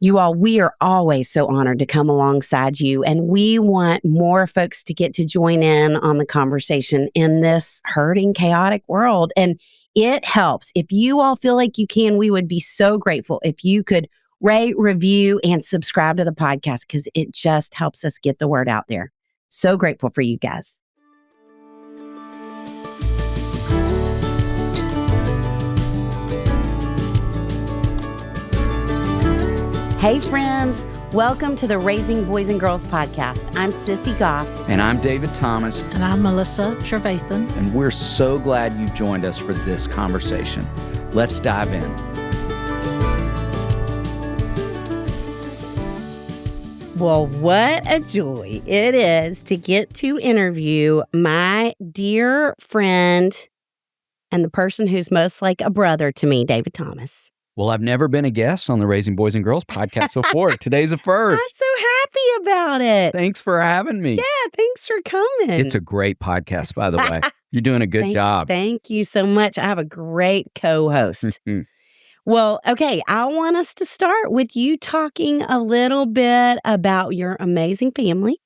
You all, we are always so honored to come alongside you, and we want more folks to get to join in on the conversation in this hurting, chaotic world. And it helps. If you all feel like you can, we would be so grateful if you could rate, review, and subscribe to the podcast because it just helps us get the word out there. So grateful for you guys. Hey friends, welcome to the Raising Boys and Girls podcast. I'm Sissy Goff. And I'm David Thomas. And I'm Melissa Trevathan. And we're so glad you joined us for this conversation. Let's dive in. Well, what a joy it is to get to interview my dear friend and the person who's most like a brother to me, David Thomas. Well, I've never been a guest on the Raising Boys and Girls podcast before. Today's a first. I'm so happy about it. Thanks for having me. Yeah, thanks for coming. It's a great podcast, by the way. You're doing a good job. Thank you so much. I have a great co-host. Well, okay, I want us to start with you talking a little bit about your amazing family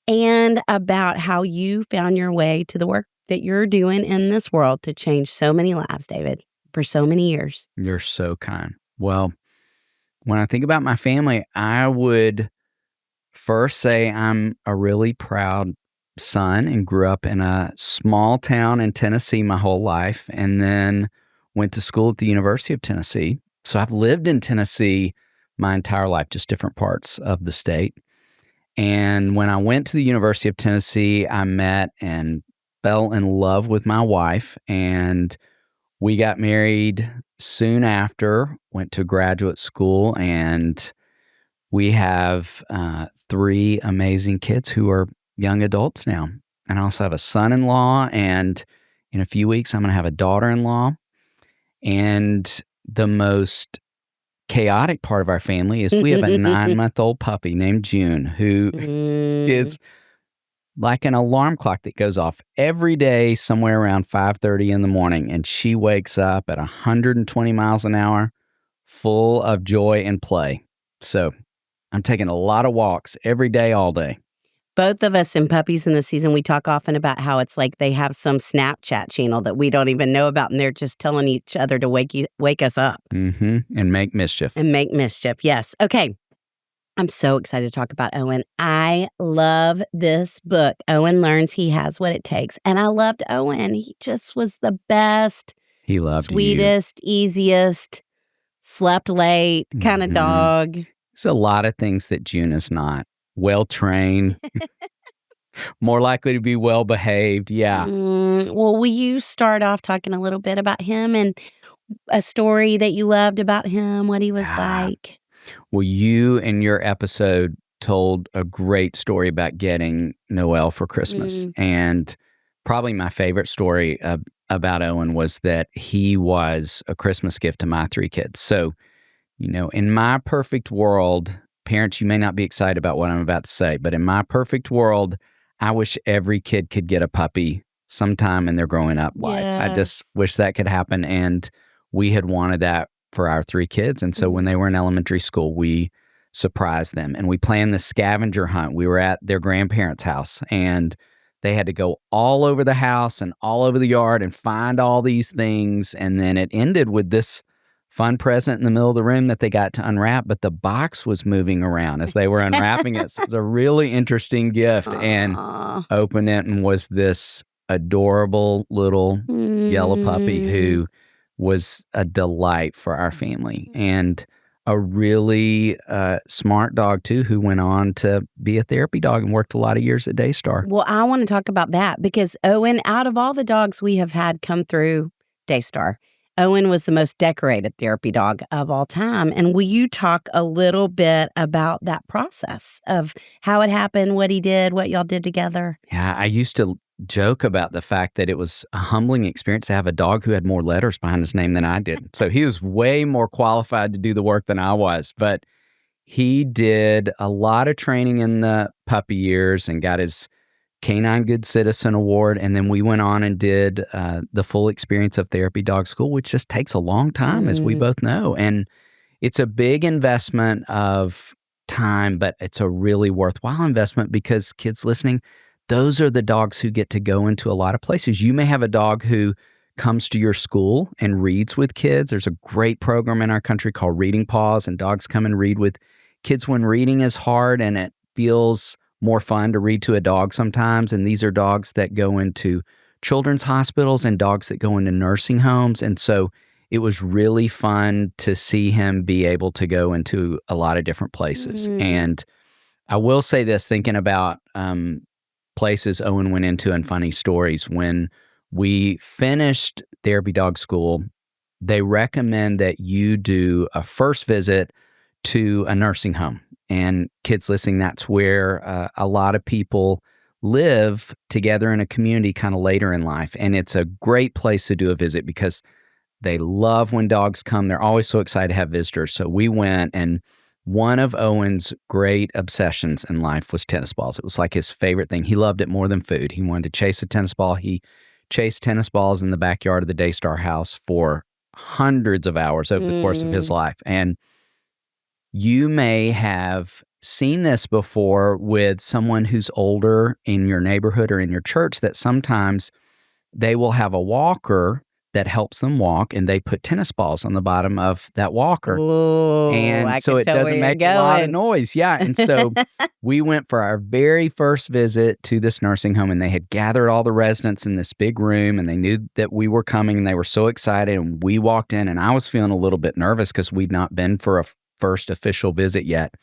and about how you found your way to the work that you're doing in this world to change so many lives, David. For so many years. You're so kind. Well, when I think about my family, I would first say I'm a really proud son and grew up in a small town in Tennessee my whole life, and then went to school at the University of Tennessee. So I've lived in Tennessee my entire life, just different parts of the state. And when I went to the University of Tennessee, I met and fell in love with my wife, and we got married soon after, went to graduate school, and we have 3 amazing kids who are young adults now. And I also have a son-in-law, and in a few weeks, I'm going to have a daughter-in-law. And the most chaotic part of our family is we have a 9-month-old puppy named June who is like an alarm clock that goes off every day somewhere around 5:30 in the morning, and she wakes up at 120 miles an hour, full of joy and play. So I'm taking a lot of walks every day, all day. Both of us in Puppies in the Season, we talk often about how it's like they have some Snapchat channel that we don't even know about, and they're just telling each other to wake us up. And make mischief. And make mischief, yes. Okay. I'm so excited to talk about Owen. I love this book. Owen Learns He Has What It Takes. And I loved Owen. He just was the best. He loved sweetest, easiest, slept late kind of dog. It's a lot of things that June is not. Well-trained, more likely to be well-behaved. Yeah. Well, will you start off talking a little bit about him and a story that you loved about him, what he was like? Well, you in your episode told a great story about getting Noel for Christmas. And probably my favorite story about Owen was that he was a Christmas gift to my 3 kids. So, you know, in my perfect world, parents, you may not be excited about what I'm about to say, but in my perfect world, I wish every kid could get a puppy sometime in their growing up life. I just wish that could happen. And we had wanted that for our 3 kids. And so when they were in elementary school, we surprised them and we planned the scavenger hunt. We were at their grandparents' house and they had to go all over the house and all over the yard and find all these things. And then it ended with this fun present in the middle of the room that they got to unwrap, but the box was moving around as they were unwrapping it. So it was a really interesting gift. And opened it and was this adorable little yellow puppy who was a delight for our family, and a really smart dog too, who went on to be a therapy dog and worked a lot of years at Daystar. Well, I want to talk about that because Owen, out of all the dogs we have had come through Daystar, Owen was the most decorated therapy dog of all time. And will you talk a little bit about that process of how it happened, what he did, what y'all did together? Yeah, I used to joke about the fact that it was a humbling experience to have a dog who had more letters behind his name than I did. So he was way more qualified to do the work than I was. But he did a lot of training in the puppy years and got his Canine Good Citizen Award. And then we went on and did the full experience of therapy dog school, which just takes a long time, as we both know. And it's a big investment of time, but it's a really worthwhile investment because kids listening, those are the dogs who get to go into a lot of places. You may have a dog who comes to your school and reads with kids. There's a great program in our country called Reading Paws, and dogs come and read with kids when reading is hard and it feels more fun to read to a dog sometimes. And these are dogs that go into children's hospitals and dogs that go into nursing homes. And so it was really fun to see him be able to go into a lot of different places. Mm. And I will say this, thinking about places Owen went into and funny stories. When we finished therapy dog school, they recommend that you do a first visit to a nursing home. And kids listening, that's where a lot of people live together in a community kind of later in life. And it's a great place to do a visit because they love when dogs come. They're always so excited to have visitors. So we went, and one of Owen's great obsessions in life was tennis balls. It was like his favorite thing. He loved it more than food. He wanted to chase a tennis ball. He chased tennis balls in the backyard of the Daystar house for hundreds of hours over the course of his life. And you may have seen this before with someone who's older in your neighborhood or in your church, that sometimes they will have a walker that helps them walk, and they put tennis balls on the bottom of that walker. Ooh, and so it doesn't make a lot of noise. Yeah. And so we went for our very first visit to this nursing home, and they had gathered all the residents in this big room, and they knew that we were coming, and they were so excited. And we walked in, and I was feeling a little bit nervous because we'd not been for a first official visit yet.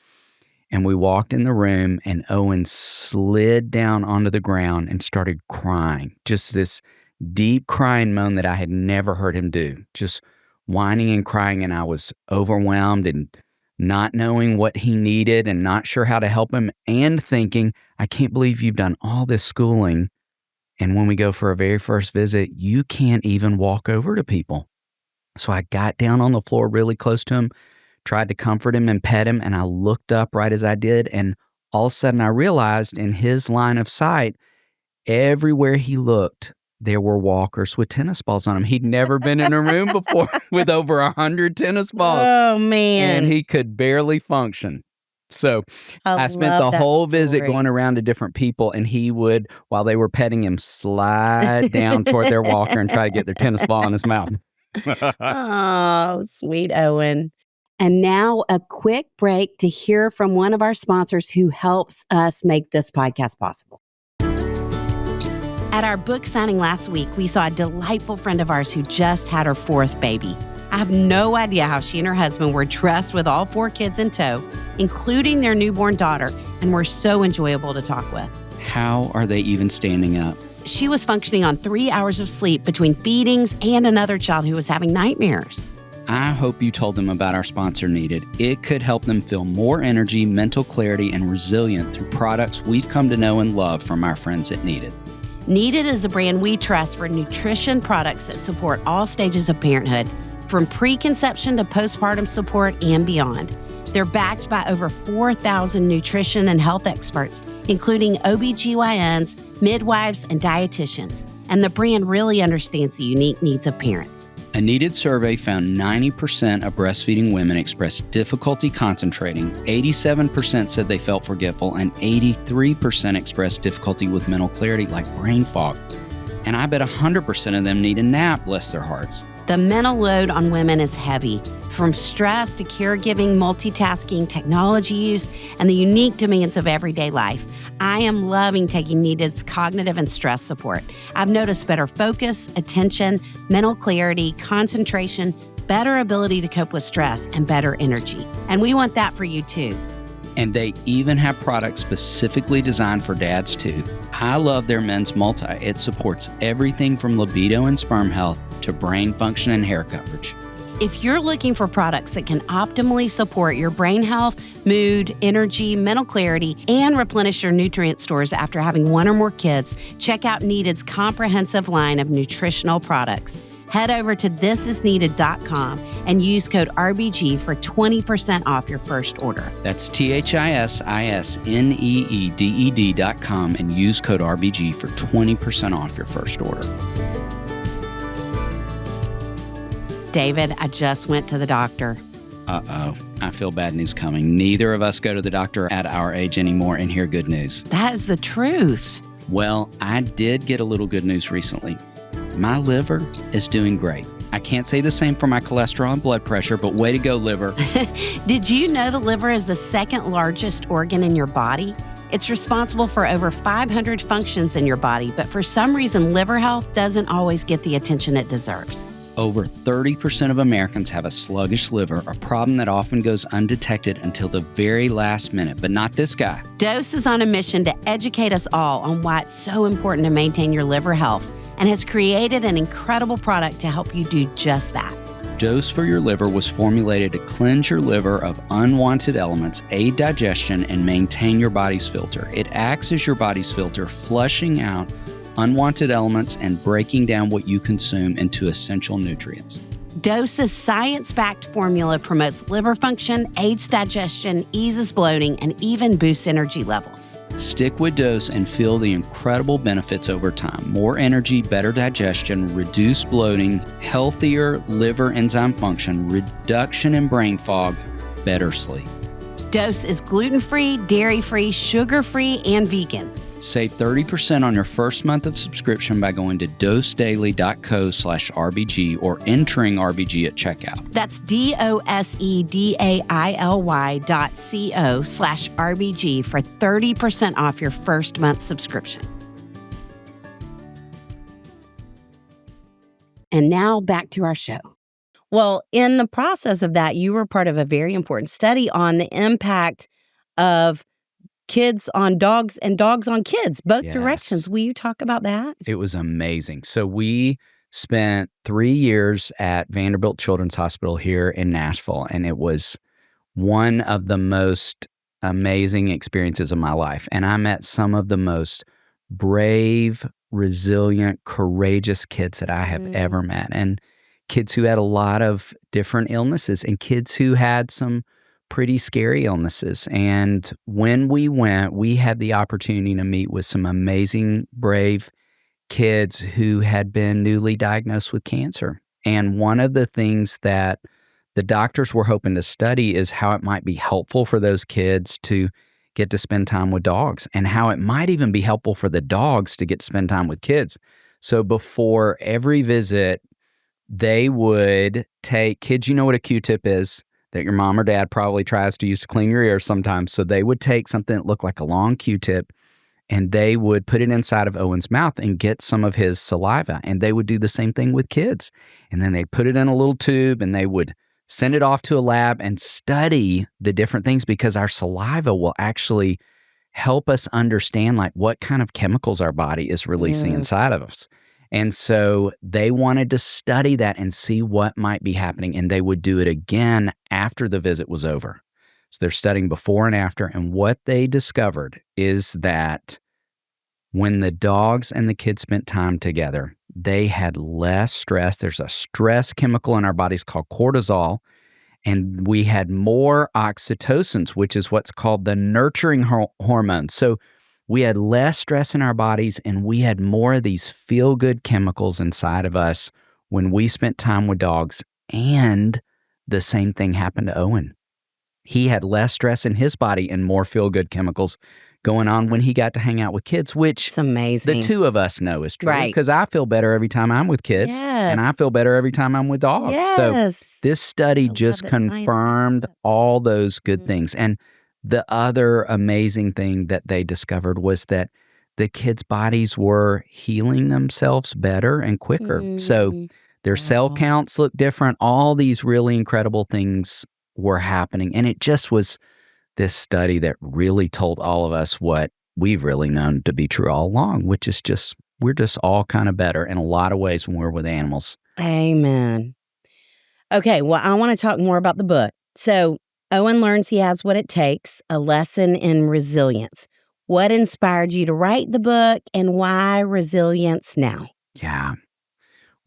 And we walked in the room, and Owen slid down onto the ground and started crying. Just this deep crying moan that I had never heard him do, just whining and crying. And I was overwhelmed and not knowing what he needed and not sure how to help him, and thinking, I can't believe you've done all this schooling, and when we go for a very first visit, you can't even walk over to people. So I got down on the floor really close to him, tried to comfort him and pet him, and I looked up right as I did, and all of a sudden I realized in his line of sight, everywhere he looked, there were walkers with tennis balls on them. He'd never been in a room before with over 100 tennis balls. Oh, man. And he could barely function. So I spent the whole visit going around to different people, and he would, while they were petting him, slide down toward their walker and try to get their tennis ball in his mouth. Oh, sweet Owen. And now a quick break to hear from one of our sponsors who helps us make this podcast possible. At our book signing last week, we saw a delightful friend of ours who just had her fourth baby. I have no idea how she and her husband were dressed with all 4 kids in tow, including their newborn daughter, and were so enjoyable to talk with. How are they even standing up? She was functioning on 3 hours of sleep between feedings and another child who was having nightmares. I hope you told them about our sponsor, Needed. It could help them feel more energy, mental clarity, and resilient through products we've come to know and love from our friends at Needed. Needed is a brand we trust for nutrition products that support all stages of parenthood, from preconception to postpartum support and beyond. They're backed by over 4,000 nutrition and health experts, including OBGYNs, midwives, and dietitians. And the brand really understands the unique needs of parents. A Needed survey found 90% of breastfeeding women expressed difficulty concentrating, 87% said they felt forgetful, and 83% expressed difficulty with mental clarity like brain fog. And I bet 100% of them need a nap, bless their hearts. The mental load on women is heavy, from stress to caregiving, multitasking, technology use, and the unique demands of everyday life. I am loving taking Needed's cognitive and stress support. I've noticed better focus, attention, mental clarity, concentration, better ability to cope with stress, and better energy. And we want that for you too. And they even have products specifically designed for dads too. I love their Men's Multi. It supports everything from libido and sperm health to brain function and hair coverage. If you're looking for products that can optimally support your brain health, mood, energy, mental clarity, and replenish your nutrient stores after having 1 or more kids, check out Needed's comprehensive line of nutritional products. Head over to thisisneeded.com and use code RBG for 20% off your first order. That's THISISNEEDED.com and use code RBG for 20% off your first order. David, I just went to the doctor. Uh-oh, I feel bad news coming. Neither of us go to the doctor at our age anymore and hear good news. That is the truth. Well, I did get a little good news recently. My liver is doing great. I can't say the same for my cholesterol and blood pressure, but way to go, liver. Did you know the liver is the second largest organ in your body? It's responsible for over 500 functions in your body, but for some reason, liver health doesn't always get the attention it deserves. Over 30% of Americans have a sluggish liver, a problem that often goes undetected until the very last minute, but not this guy. Dose is on a mission to educate us all on why it's so important to maintain your liver health and has created an incredible product to help you do just that. Dose for Your Liver was formulated to cleanse your liver of unwanted elements, aid digestion, and maintain your body's filter. It acts as your body's filter, flushing out unwanted elements and breaking down what you consume into essential nutrients. Dose's science-backed formula promotes liver function, aids digestion, eases bloating, and even boosts energy levels. Stick with Dose and feel the incredible benefits over time. More energy, better digestion, reduced bloating, healthier liver enzyme function, reduction in brain fog, better sleep. Dose is gluten-free, dairy-free, sugar-free, and vegan. Save 30% on your first month of subscription by going to dosedaily.co/RBG or entering RBG at checkout. That's dosedaily.co/RBG for 30% off your first month subscription. And now back to our show. Well, in the process of that, you were part of a very important study on the impact of kids on dogs and dogs on kids, both directions. Will you talk about that? It was amazing. So we spent 3 years at Vanderbilt Children's Hospital here in Nashville, and it was one of the most amazing experiences of my life. And I met some of the most brave, resilient, courageous kids that I have ever met, and kids who had a lot of different illnesses and kids who had some pretty scary illnesses. And when we went, we had the opportunity to meet with some amazing, brave kids who had been newly diagnosed with cancer. And one of the things that the doctors were hoping to study is how it might be helpful for those kids to get to spend time with dogs, and how it might even be helpful for the dogs to get to spend time with kids. So before every visit, they would take kids, you know what a Q-tip is, that your mom or dad probably tries to use to clean your ears sometimes. So they would take something that looked like a long Q-tip and they would put it inside of Owen's mouth and get some of his saliva. And they would do the same thing with kids. And then they'd put it in a little tube and they would send it off to a lab and study the different things, because our saliva will actually help us understand like what kind of chemicals our body is releasing inside of us. And so they wanted to study that and see what might be happening, and they would do it again after the visit was over. So they're studying before and after, and what they discovered is that when the dogs and the kids spent time together, they had less stress. There's a stress chemical in our bodies called cortisol, and we had more oxytocins, which is what's called the nurturing hormone. So we had less stress in our bodies, and we had more of these feel-good chemicals inside of us when we spent time with dogs. And the same thing happened to Owen. He had less stress in his body and more feel-good chemicals going on when he got to hang out with kids, which it's amazing. The two of us know is true. Right. Because I feel better every time I'm with kids, and I feel better every time I'm with dogs. Yes. So this study just confirmed all those good things. And the other amazing thing that they discovered was that the kids' bodies were healing themselves better and quicker. So their cell counts look different. All these really incredible things were happening. And it just was this study that really told all of us what we've really known to be true all along, which is just, we're just all kind of better in a lot of ways when we're with animals. Amen. Okay, well, I want to talk more about the book. So Owen learns he has what it takes, a lesson in resilience. What inspired you to write the book, and why resilience now? Yeah.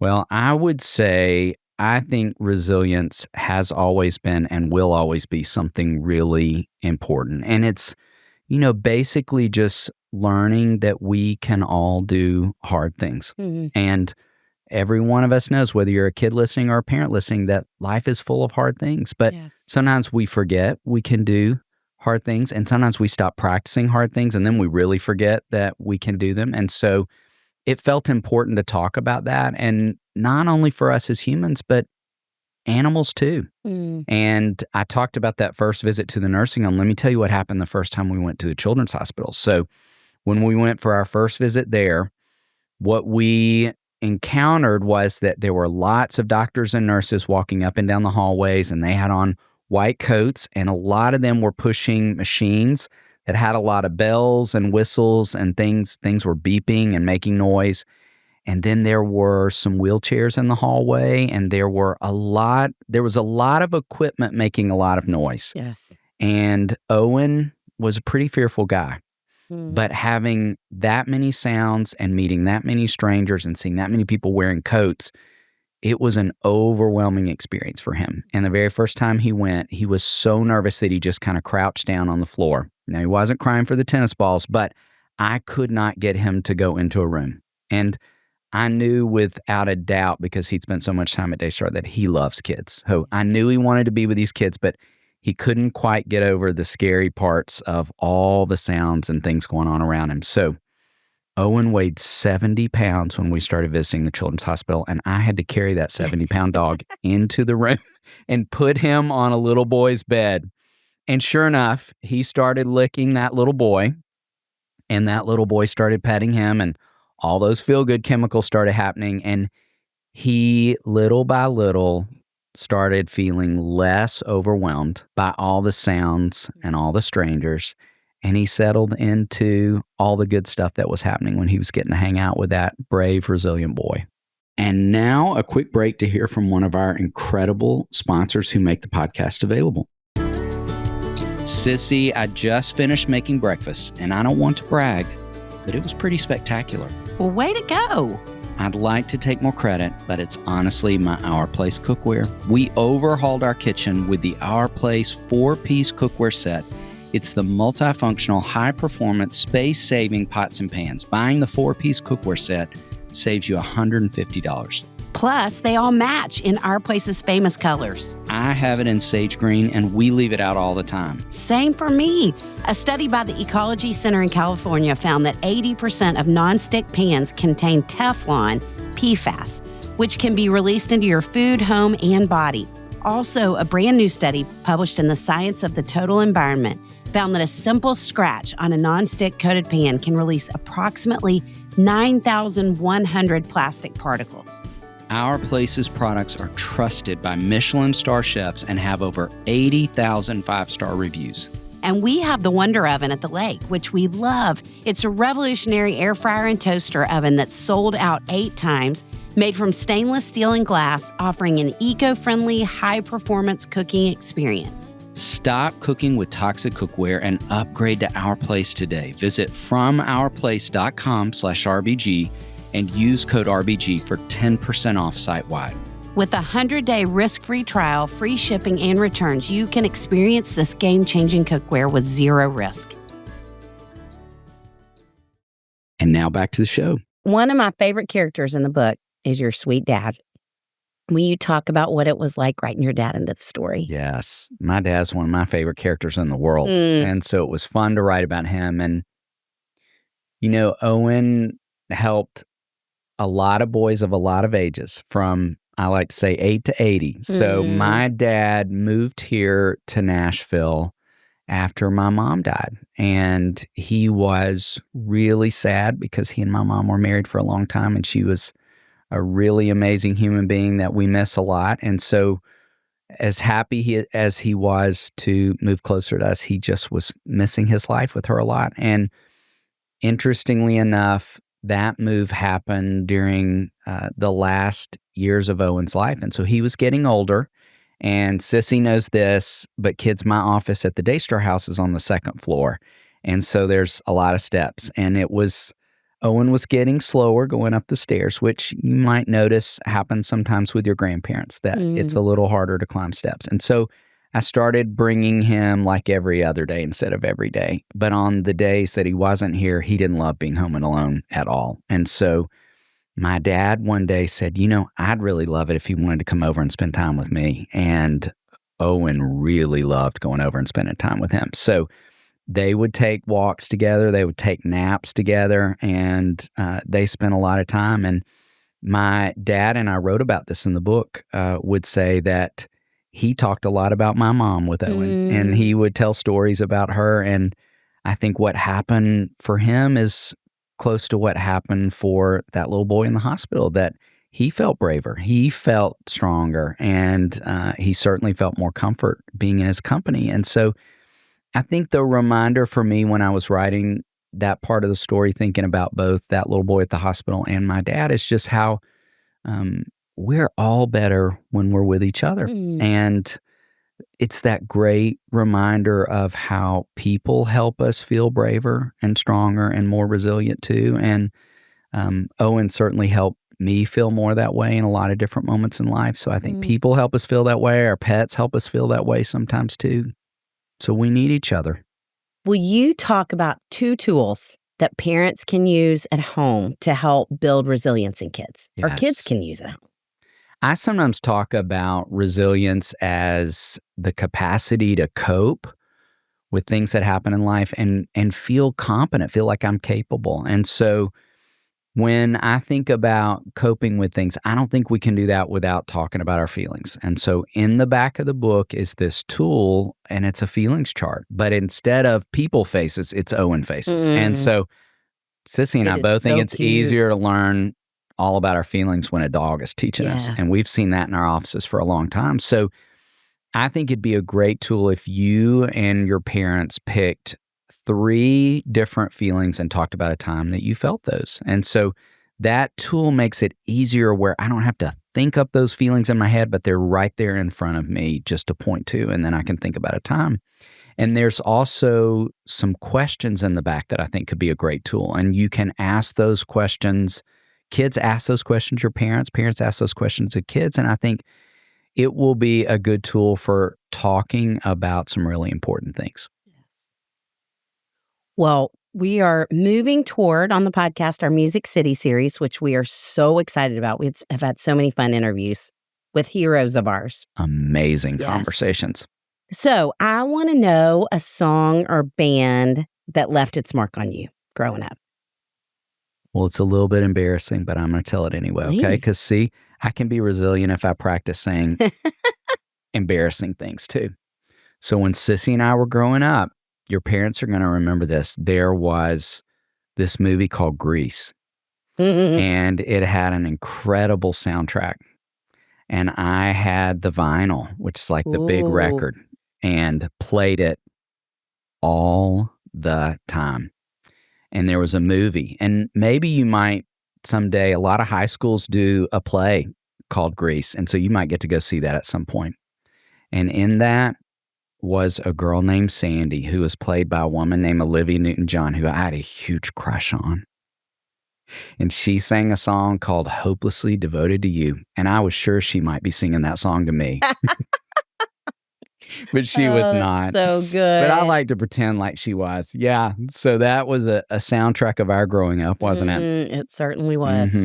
Well, I would say I think resilience has always been and will always be something really important. And it's, basically just learning that we can all do hard things. And every one of us knows, whether you're a kid listening or a parent listening, that life is full of hard things. But sometimes we forget we can do hard things, and sometimes we stop practicing hard things, and then we really forget that we can do them. And so it felt important to talk about that, and not only for us as humans, but animals too. And I talked about that first visit to the nursing home. Let me tell you what happened the first time we went to the children's hospital. So when we went for our first visit there, what we encountered was that there were lots of doctors and nurses walking up and down the hallways, and they had on white coats, and a lot of them were pushing machines that had a lot of bells and whistles and things. Things were beeping and making noise. And then there were some wheelchairs in the hallway, and there was a lot of equipment making a lot of noise. Yes. And Owen was a pretty fearful guy. But having that many sounds and meeting that many strangers and seeing that many people wearing coats, it was an overwhelming experience for him. And the very first time he went, he was so nervous that he just kind of crouched down on the floor. Now, he wasn't crying for the tennis balls, but I could not get him to go into a room. And I knew without a doubt, because he'd spent so much time at Daystar, that he loves kids. So I knew he wanted to be with these kids, but he couldn't quite get over the scary parts of all the sounds and things going on around him. So Owen weighed 70 pounds when we started visiting the children's hospital, and I had to carry that 70-pound dog into the room and put him on a little boy's bed. And sure enough, he started licking that little boy, and that little boy started petting him, and all those feel-good chemicals started happening, and he, little by little, started feeling less overwhelmed by all the sounds and all the strangers, and he settled into all the good stuff that was happening when he was getting to hang out with that brave, resilient boy. And now a quick break to hear from one of our incredible sponsors who make the podcast available. Sissy, I just finished making breakfast, and I don't want to brag, but it was pretty spectacular. Well, way to go. I'd like to take more credit, but it's honestly my Our Place cookware. We overhauled our kitchen with the Our Place 4-piece cookware set. It's the multifunctional, high-performance, space-saving pots and pans. Buying the 4-piece cookware set saves you $150. Plus, they all match in Our Place's famous colors. I have it in sage green, and we leave it out all the time. Same for me. A study by the Ecology Center in California found that 80% of nonstick pans contain Teflon, PFAS, which can be released into your food, home, and body. Also, a brand new study published in the Science of the Total Environment found that a simple scratch on a nonstick coated pan can release approximately 9,100 plastic particles. Our Place's products are trusted by Michelin star chefs and have over 80,000 5-star reviews. And we have the Wonder Oven at the lake, which we love. It's a revolutionary air fryer and toaster oven that's sold out 8 times, made from stainless steel and glass, offering an eco-friendly, high-performance cooking experience. Stop cooking with toxic cookware and upgrade to Our Place today. Visit FromOurPlace.com/RBG and use code RBG for 10% off site-wide. With a 100-day risk-free trial, free shipping, and returns, you can experience this game-changing cookware with zero risk. And now back to the show. One of my favorite characters in the book is your sweet dad. Will you talk about what it was like writing your dad into the story? Yes. My dad's one of my favorite characters in the world. And so it was fun to write about him. And, you know, Owen helped a lot of boys of a lot of ages, from, I like to say, 8 to 80. So my dad moved here to Nashville after my mom died. And he was really sad because he and my mom were married for a long time, and she was a really amazing human being that we miss a lot. And so as happy as he was to move closer to us, he just was missing his life with her a lot. And interestingly enough, that move happened during the last years of Owen's life. And so he was getting older, and Sissy knows this, but kids, my office at the Daystar house is on the 2nd floor. And so there's a lot of steps, and Owen was getting slower going up the stairs, which you might notice happens sometimes with your grandparents, that it's a little harder to climb steps. And so I started bringing him like every other day instead of every day. But on the days that he wasn't here, he didn't love being home and alone at all. And so my dad one day said, I'd really love it if he wanted to come over and spend time with me. And Owen really loved going over and spending time with him. So they would take walks together. They would take naps together, and they spent a lot of time. And my dad, and I wrote about this in the book, would say that he talked a lot about my mom with Owen, and he would tell stories about her. And I think what happened for him is close to what happened for that little boy in the hospital, that he felt braver, he felt stronger, and he certainly felt more comfort being in his company. And so I think the reminder for me when I was writing that part of the story, thinking about both that little boy at the hospital and my dad, is just how we're all better when we're with each other. And it's that great reminder of how people help us feel braver and stronger and more resilient too. And Owen certainly helped me feel more that way in a lot of different moments in life. So I think people help us feel that way. Our pets help us feel that way sometimes too. So we need each other. Will you talk about 2 tools that parents can use at home to help build resilience in kids, or kids can use at home? I sometimes talk about resilience as the capacity to cope with things that happen in life and feel competent, feel like I'm capable. And so when I think about coping with things, I don't think we can do that without talking about our feelings. And so in the back of the book is this tool, and it's a feelings chart. But instead of people faces, it's Owen faces. And so Sissy and I both think it's easier to learn all about our feelings when a dog is teaching us. And we've seen that in our offices for a long time. So I think it'd be a great tool if you and your parents picked 3 different feelings and talked about a time that you felt those. And so that tool makes it easier where I don't have to think up those feelings in my head, but they're right there in front of me just to point to, and then I can think about a time. And there's also some questions in the back that I think could be a great tool. And you can ask those questions. Kids ask those questions your parents. Parents ask those questions to kids. And I think it will be a good tool for talking about some really important things. Well, we are moving toward, on the podcast, our Music City series, which we are so excited about. We have had so many fun interviews with heroes of ours. Amazing conversations. So I want to know a song or band that left its mark on you growing up. Well, it's a little bit embarrassing, but I'm going to tell it anyway, okay? Because see, I can be resilient if I practice saying embarrassing things too. So when Sissy and I were growing up, your parents are going to remember this. There was this movie called Grease, and it had an incredible soundtrack. And I had the vinyl, which is like the big record, and played it all the time. And there was a movie. And maybe you might someday, a lot of high schools do a play called Grease. And so you might get to go see that at some point. And in that was a girl named Sandy, who was played by a woman named Olivia Newton-John, who I had a huge crush on. And she sang a song called Hopelessly Devoted to You. And I was sure she might be singing that song to me. But she was not. So good. But I like to pretend like she was. Yeah. So that was a soundtrack of our growing up, wasn't it? It certainly was.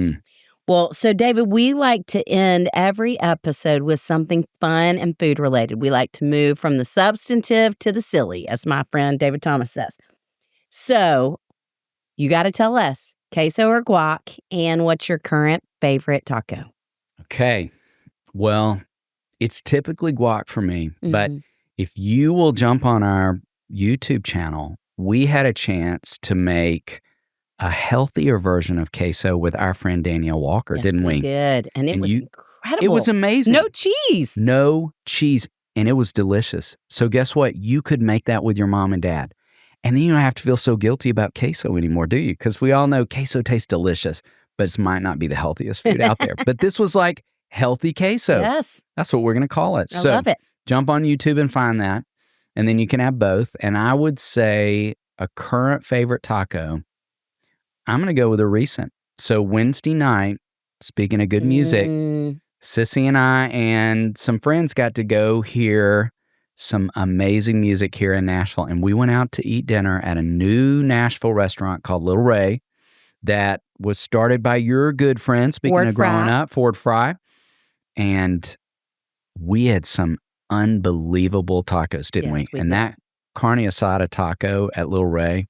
Well, so David, we like to end every episode with something fun and food related. We like to move from the substantive to the silly, as my friend David Thomas says. So you got to tell us, queso or guac, and what's your current favorite taco? Okay. Well, it's typically guac for me, but if you will jump on our YouTube channel, we had a chance to make a healthier version of queso with our friend Danielle Walker, didn't we? We did, and it was incredible. It was amazing. No cheese. No cheese, and it was delicious. So guess what? You could make that with your mom and dad. And then you don't have to feel so guilty about queso anymore, do you? Because we all know queso tastes delicious, but it might not be the healthiest food out there. But this was like healthy queso. Yes. That's what we're going to call it. I love it. Jump on YouTube and find that, and then you can have both. And I would say a current favorite taco, I'm going to go with a recent. So Wednesday night, speaking of good music, Sissy and I and some friends got to go hear some amazing music here in Nashville. And we went out to eat dinner at a new Nashville restaurant called Little Ray. that was started by your good friend, speaking Ford of growing Fry. up, Ford Fry. And we had some unbelievable tacos, didn't Yes, we and did. that carne asada taco at Lil Ray,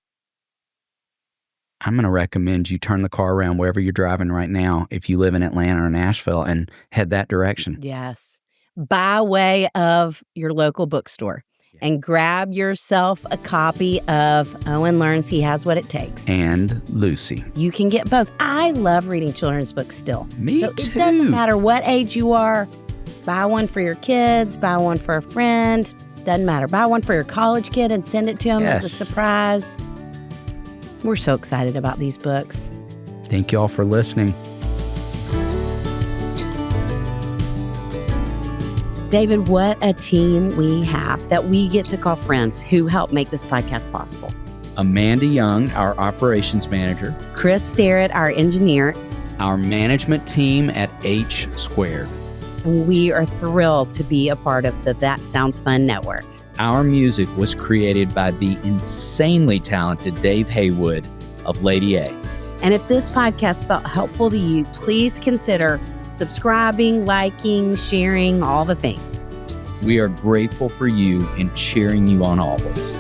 I'm going to recommend you turn the car around wherever you're driving right now, if you live in Atlanta or Nashville, and head that direction. Yes. By way of your local bookstore. And grab yourself a copy of Owen Learns He Has What It Takes. And Lucy. You can get both. I love reading children's books still. Me so too. It doesn't matter what age you are. Buy one for your kids. Buy one for a friend. Doesn't matter. Buy one for your college kid and send it to them as a surprise. We're so excited about these books. Thank you all for listening. David, what a team we have that we get to call friends who help make this podcast possible. Amanda Young, our operations manager. Chris Starrett, our engineer. Our management team at H Squared. We are thrilled to be a part of the That Sounds Fun network. Our music was created by the insanely talented Dave Haywood of Lady A. And if this podcast felt helpful to you, please consider subscribing, liking, sharing, all the things. We are grateful for you and cheering you on always.